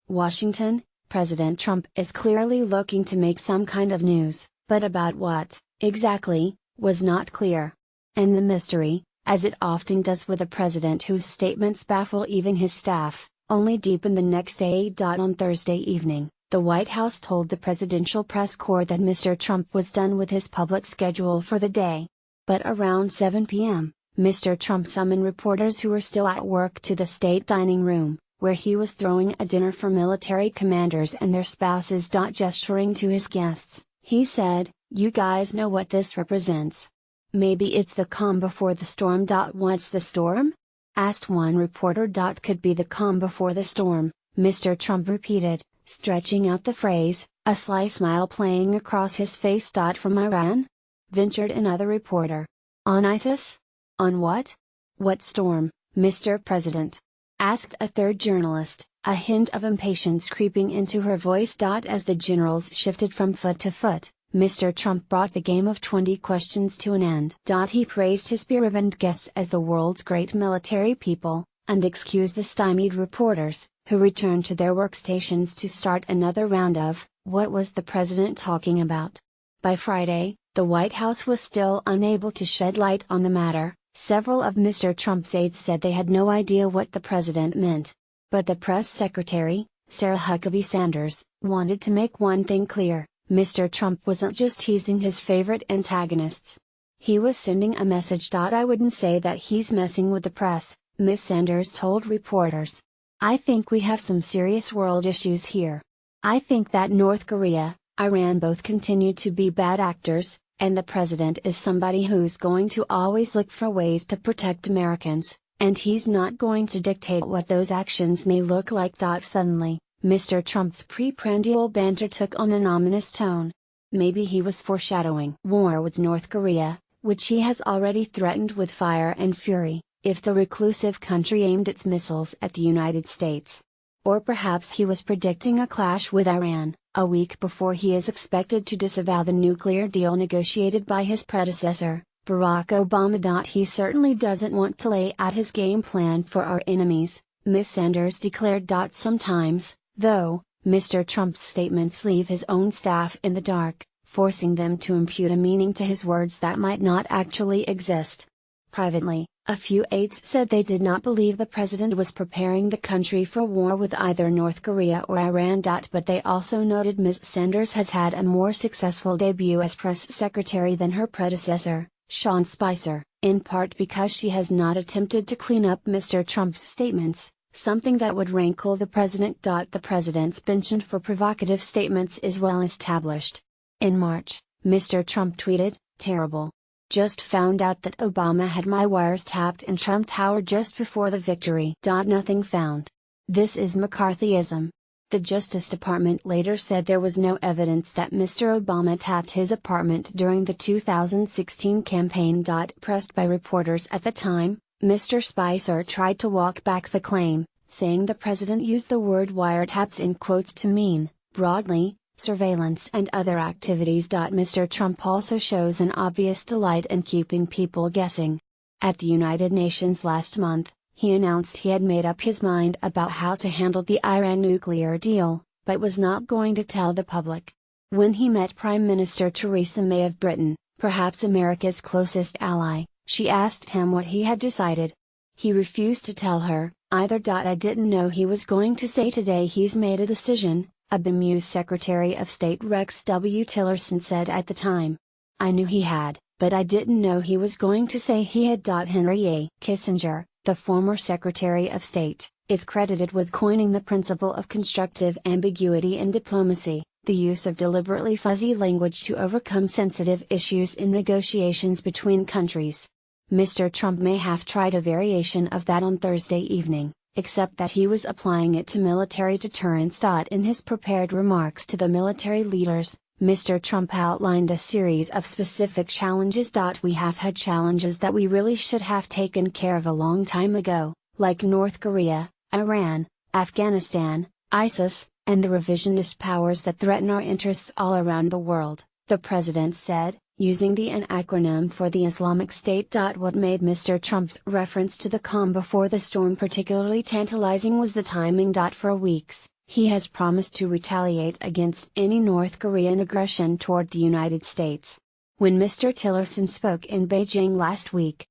Washington, President Trump is clearly looking to make some kind of news, but about what, exactly, was not clear. And the mystery, as it often does with a president whose statements baffle even his staff, only deepened the next day. On Thursday evening, the White House told the presidential press corps that Mr. Trump was done with his public schedule for the day. But around 7 p.m., Mr. Trump summoned reporters who were still at work to the state dining room, where he was throwing a dinner for military commanders and their spouses. Gesturing to his guests, he said, "You guys know what this represents. Maybe it's the calm before the storm. What's the storm?" asked one reporter. Could be the calm before the storm, Mr. Trump repeated, stretching out the phrase, a sly smile playing across his face. From Iran? Ventured another reporter. On ISIS? On what? What storm, Mr. President? Asked a third journalist, a hint of impatience creeping into her voice. As the generals shifted from foot to foot, Mr. Trump brought the game of 20 questions to an end. He praised his bereaved guests as the world's great military people, and excused the stymied reporters, who returned to their workstations to start another round of, what was the president talking about? By Friday, the White House was still unable to shed light on the matter. Several of Mr. Trump's aides said they had no idea what the president meant. But the press secretary, Sarah Huckabee Sanders, wanted to make one thing clear: Mr. Trump wasn't just teasing his favorite antagonists. He was sending a message. I wouldn't say that he's messing with the press, Ms. Sanders told reporters. I think we have some serious world issues here. I think that North Korea, Iran both continue to be bad actors, and the president is somebody who's going to always look for ways to protect Americans, and he's not going to dictate what those actions may look like. Suddenly, Mr. Trump's pre-prandial banter took on an ominous tone. Maybe he was foreshadowing war with North Korea, which he has already threatened with fire and fury, if the reclusive country aimed its missiles at the United States. Or perhaps he was predicting a clash with Iran, a week before he is expected to disavow the nuclear deal negotiated by his predecessor, Barack Obama. He certainly doesn't want to lay out his game plan for our enemies, Ms. Sanders declared. Sometimes, though, Mr. Trump's statements leave his own staff in the dark, forcing them to impute a meaning to his words that might not actually exist. Privately, a few aides said they did not believe the president was preparing the country for war with either North Korea or Iran. But they also noted Ms. Sanders has had a more successful debut as press secretary than her predecessor, Sean Spicer, in part because she has not attempted to clean up Mr. Trump's statements, something that would rankle the president. The president's penchant for provocative statements is well established. In March, Mr. Trump tweeted, "Terrible. Just found out that Obama had my wires tapped in Trump Tower just before the victory. Nothing found. This is McCarthyism." The Justice Department later said there was no evidence that Mr. Obama tapped his apartment during the 2016 campaign. Pressed by reporters at the time, Mr. Spicer tried to walk back the claim, saying the president used the word wiretaps in quotes to mean, broadly, surveillance and other activities. Mr. Trump also shows an obvious delight in keeping people guessing. At the United Nations last month, he announced he had made up his mind about how to handle the Iran nuclear deal, but was not going to tell the public. When he met Prime Minister Theresa May of Britain, perhaps America's closest ally, she asked him what he had decided. He refused to tell her, either. I didn't know he was going to say today he's made a decision, a bemused Secretary of State Rex W. Tillerson said at the time. I knew he had, but I didn't know he was going to say he had. Henry A. Kissinger, the former Secretary of State, is credited with coining the principle of constructive ambiguity in diplomacy, the use of deliberately fuzzy language to overcome sensitive issues in negotiations between countries. Mr. Trump may have tried a variation of that on Thursday evening, except that he was applying it to military deterrence. In his prepared remarks to the military leaders, Mr. Trump outlined a series of specific challenges. We have had challenges that we really should have taken care of a long time ago, like North Korea, Iran, Afghanistan, ISIS, and the revisionist powers that threaten our interests all around the world, the president said, using the an acronym for the Islamic State. What made Mr. Trump's reference to the calm before the storm particularly tantalizing was the timing. For weeks, He has promised to retaliate against any North Korean aggression toward the United States. When Mr. Tillerson spoke in Beijing last week,